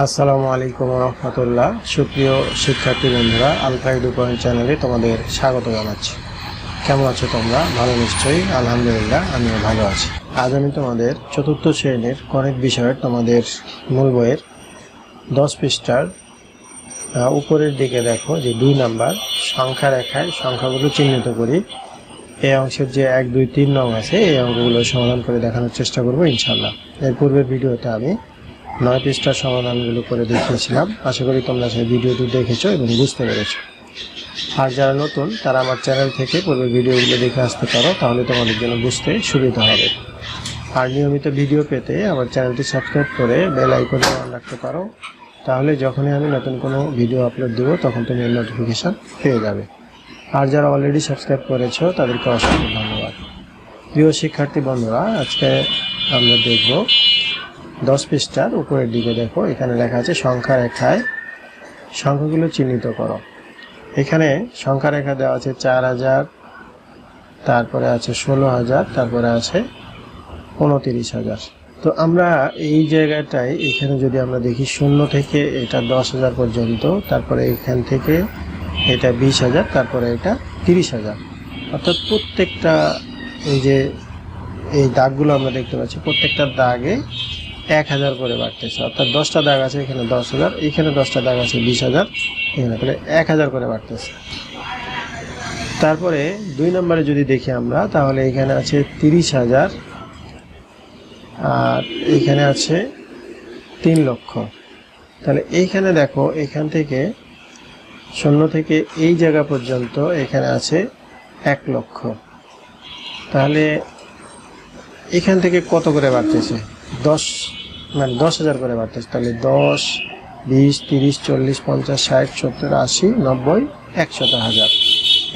আসসালামু আলাইকুম রহমতুল্লাহ। সুপ্রিয় শিক্ষার্থী বন্ধুরা, আলফা এডু পয়েন্ট চ্যানেলে তোমাদের স্বাগত জানাচ্ছি। কেমন আছো তোমরা? ভালো নিশ্চয়ই। আলহামদুলিল্লাহ, আমিও ভালো আছি। আজ আমি তোমাদের চতুর্থ শ্রেণীর গণিত বিষয়ের তোমাদের মূল বইয়ের 10 পৃষ্ঠার উপরের দিকে দেখো যে 2 নাম্বার সংখ্যা রেখায় সংখ্যাগুলো চিহ্নিত করি। এই অংশের যে 1, 2, 3 নং আছে এই অঙ্কগুলো সমাধান করে দেখানোর চেষ্টা করবো ইনশাল্লাহ। এর পূর্বের ভিডিওতে আমি 9 পৃষ্ঠার সমাধানগুলো করে দেখিয়েছিলাম। আশা করি তোমরা সেই ভিডিওটি দেখেছো এবং বুঝতে পেরেছো। আর যারা নতুন তারা আমার চ্যানেল থেকে পূর্বের ভিডিওগুলো দেখে আসতে পারো, তাহলে তোমাদের জন্য বুঝতে সুবিধা হবে। আর নিয়মিত ভিডিও পেতে আমার চ্যানেলটি সাবস্ক্রাইব করে বেল আইকনে অন রাখতে পারো, তাহলে যখনই আমি নতুন কোনো ভিডিও আপলোড দেবো তখন তুমি এর নোটিফিকেশান পেয়ে যাবে। আর যারা অলরেডি সাবস্ক্রাইব করেছো তাদেরকে অসংখ্য ধন্যবাদ। প্রিয় শিক্ষার্থী বন্ধুরা, আজকে আমরা দেখব 10 পৃষ্ঠার উপরের দিকে দেখো, এখানে লেখা আছে সংখ্যা রেখায় সংখ্যাগুলো চিহ্নিত করো। এখানে সংখ্যা রেখা দেওয়া আছে 4000, তারপরে আছে 16000, তারপরে আছে 29000। তো আমরা এই জায়গাটায় এখানে যদি আমরা দেখি 0 থেকে এটা 10000 পর্যন্ত, তারপরে এখান থেকে এটা 20000, তারপরে এটা 30000, অর্থাৎ প্রত্যেকটা এই যে এই দাগগুলো আমরা দেখতে পাচ্ছি প্রত্যেকটা দাগে 1000 করে বাড়তেছে, অর্থাৎ 10টা দাগ আছে এখানে 10000, এখানে 10টা দাগ আছে 20000, এখানে তাহলে 1000 করে বাড়তেছে। তারপরে 2 নম্বরে যদি দেখি আমরা, তাহলে এখানে আছে 30000 আর এখানে আছে 3 লক্ষ। তাহলে এইখানে দেখো এখান থেকে 0 থেকে এই জায়গা পর্যন্ত এখানে আছে 1 লক্ষ। তাহলে এখান থেকে কত করে বাড়তেছে? 10,000 করে বাড়তেছে। তাহলে 10, 20, 30, 40, 50, 60, 70, 80, 90, 100,000।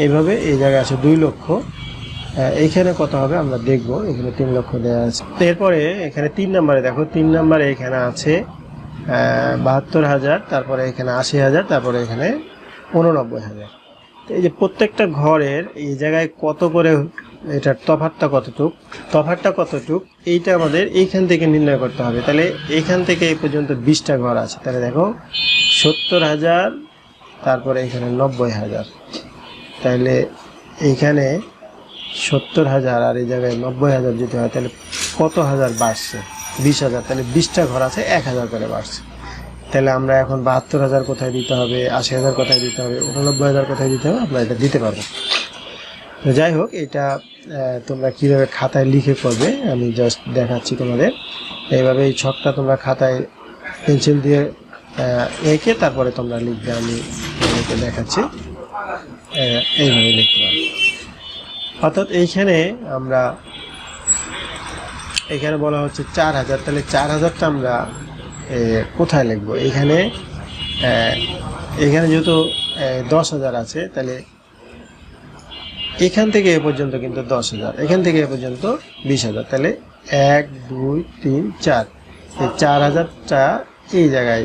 এইভাবে এই জায়গায় আছে 2 লক্ষ। এইখানে কত হবে আমরা দেখব। এখানে 3 লক্ষ দেওয়া আছে। এরপরে এখানে 3 নম্বরে দেখো, 3 নম্বরে এখানে আছে 72,000, তারপরে এখানে 80,000, তারপরে এখানে 89,000। এই যে প্রত্যেকটা ঘরের এই জায়গায় কত করে, এটার তফাৎটা কতটুক এইটা আমাদের এইখান থেকে নির্ণয় করতে হবে। তাহলে এইখান থেকে এই পর্যন্ত 20টা ঘর আছে। তাহলে দেখো 70,000, তারপরে এখানে 90,000। তাহলে এইখানে 70,000 আর এই জায়গায় 90,000 যদি হয় তাহলে কত হাজার বাড়ছে? 20,000। তাহলে 20টা ঘর আছে 1000 করে বাড়ছে। তাহলে আমরা এখন 72,000 কোথায় দিতে হবে, 80,000 কোথায় দিতে হবে, 89,000 কোথায় দিতে হবে, আমরা এটা দিতে পারবো। তো যাই হোক, এটা তোমরা কীভাবে খাতায় লিখে করবে আমি জাস্ট দেখাচ্ছি তোমাদের। এইভাবে এই ছকটা তোমরা খাতায় পেন্সিল দিয়ে এঁকে তারপরে তোমরা লিখবে। আমি তোমাদেরকে দেখাচ্ছি, এইভাবে লিখতে পারবে। অর্থাৎ এইখানে আমরা এখানে বলা হচ্ছে 4000, তাহলে 4000টা আমরা কোথায় লিখবো? এখানে যেহেতু 10,000 আছে, তাহলে এখান থেকে এ পর্যন্ত কিন্তু 10,000, এখান থেকে এ পর্যন্ত 20,000। তাহলে 1, 2, 3, 4, এই 4000টা এই জায়গায়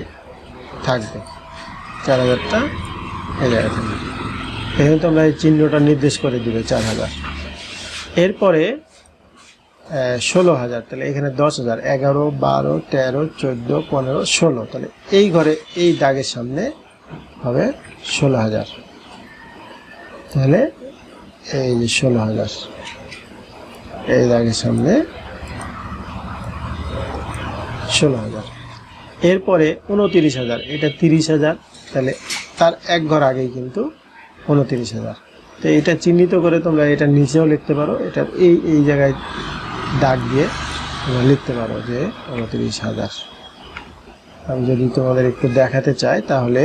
থাকবে। 4000টা এই জায়গায় থাকবে। এখানে তোমরা এই চিহ্নটা নির্দেশ করে দিবে 4000। এরপরে 16,000, তাহলে এখানে 10,000, 11, 12, 13, 14, 15, 16। তাহলে এই ঘরে এই দাগের সামনে হবে 16,000। তাহলে এই যে 16,000 এই দাগের সামনে 16,000। এরপরে 29,000, এটা 30,000। তাহলে তার এক ঘর আগেই কিন্তু 29,000। তো এটা চিহ্নিত করে তোমরা এটা নিচেও লিখতে পারো, এটা এই জায়গায় দাগ দিয়ে তোমরা লিখতে পারো যে 29,000। আমি যদি তোমাদের একটু দেখাতে চাই তাহলে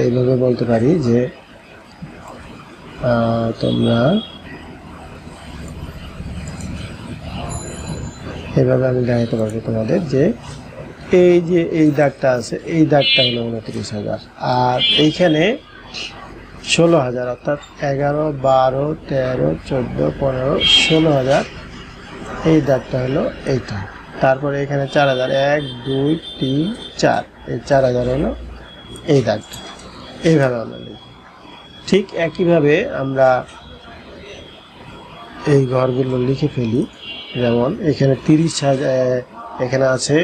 এইভাবে বলতে পারি যে তোমরা এইভাবে আমি দেখাতে পারবো তোমাদের যে এই যে এই দাগটা আছে, এই দাগটা হলো 29,000। আর এইখানে 16,000, অর্থাৎ 11, 12, 13, 14, 15, 16,000, এই দাগটা হলো এইটা। তারপরে এখানে 4000, 1, 2, 3, 4, এই 4000 হলো এই দাগটা। এইভাবে আমরা লিখব। ঠিক একইভাবে আমরা এই ঘরগুলো লিখে ফেলি। যেমন এখানে 30,000, এখানে আছে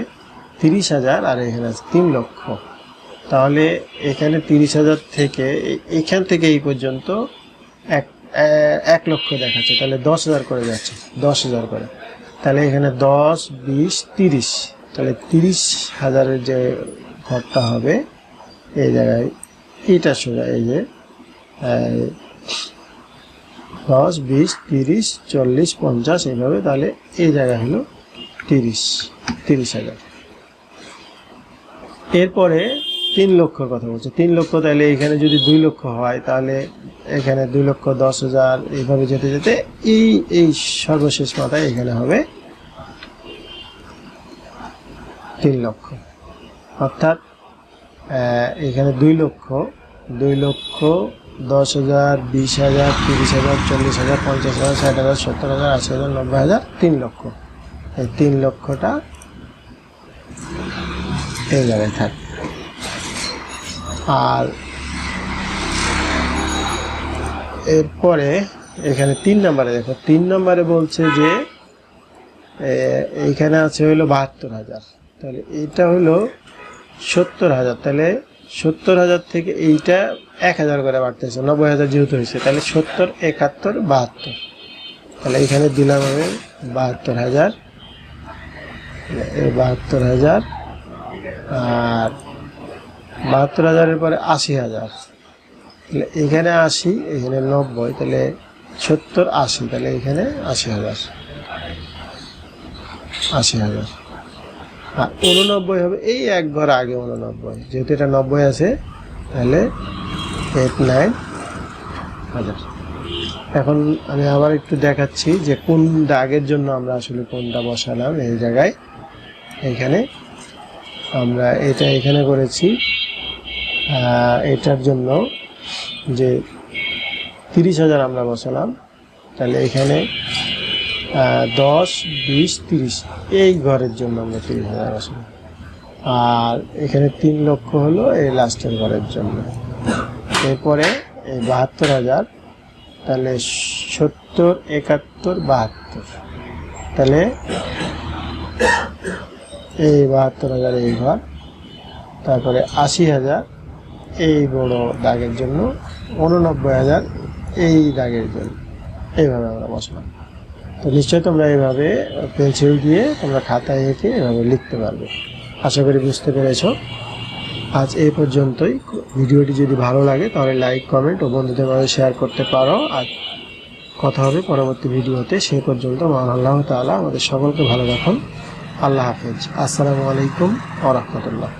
30,000 আর এখানে আছে 3 লক্ষ। তাহলে এখানে 30,000 থেকে এখান থেকে এই পর্যন্ত 1 লক্ষ দেখাচ্ছে, তাহলে 10,000 করে যাচ্ছে, 10,000 করে। তাহলে এখানে 10, 20, 30, তাহলে 30,000-এর যে ঘরটা হবে এই জায়গায় এটা সোজা এই যে 10, 20, 30, 40, 50 এইভাবে, তাহলে এই জায়গা হলো 30,000। এরপরে 3 লক্ষর কথা বলছে। 3 লক্ষ, তাহলে এখানে যদি 2 লক্ষ হয় তাহলে এখানে 2,10,000 এইভাবে যেতে যেতে এই সর্বশেষ মাথায় এখানে হবে 3 লক্ষ। অর্থাৎ এখানে 2 লক্ষ, 10,000, 20,000, 30,000, 40,000, 50,000, 60,000, 70,000, 80,000, 90,000, 3 লক্ষ। এই 3 লক্ষটা এই জায়গায় থাকে। আর এরপরে এখানে 3 নম্বরে দেখো, 3 নম্বরে বলছে যে এইখানে আছে হলো 72,000, তাহলে এটা হলো 70,000। তাহলে 70,000 থেকে এইটা 1,000 করে বাড়তেছে, 90,000 যেহেতু হয়েছে, তাহলে 70, 71, 72। তাহলে এখানে দিলাম আমি 72,000, 72,000, আর 72,000-এর পরে 80,000, তাহলে এখানে 80, এখানে 90, তাহলে 70, 80, তাহলে এখানে 80,000, 80,000। আর 89 হবে এই এক ঘর আগে 89, যেহেতু এটা 90 আছে, তাহলে 89,000। এখন আমি আবার একটু দেখাচ্ছি যে কোন দাগের জন্য আমরা আসলে কোনটা বসালাম। এই জায়গায় এখানে আমরা এটা এখানে করেছি এটার জন্য যে 30,000 আমরা বসালাম, তাহলে এখানে 10, 20, 30 এই ঘরের জন্য আমরা 30,000 বসালাম। আর এখানে 3 লক্ষ হলো এই লাস্টের ঘরের জন্য। এরপরে এই 72,000, তাহলে 70, 71, 72, তাহলে এই 72,000 এই ঘর। তারপরে 80,000 এই বড় দাগের জন্য, 89,000 এই দাগের জন্য, এইভাবে আমরা বসলাম। তো নিশ্চয়ই তোমরা এইভাবে পেন্সিল দিয়ে তোমরা খাতায় এঁকে এভাবে লিখতে পারবে। আশা করি বুঝতে পেরেছ। আজ এই পর্যন্তই। ভিডিওটি যদি ভালো লাগে তাহলে লাইক, কমেন্ট ও বন্ধুদের মাঝে শেয়ার করতে পারো। আর কথা হবে পরবর্তী ভিডিওতে। সেই পর্যন্ত মহান আল্লাহ তাআলা আমাদের সকলকে ভালো রাখুন। আল্লাহ হাফেজ। আসসালামু আলাইকুম ওয়া রাহমাতুল্লাহ।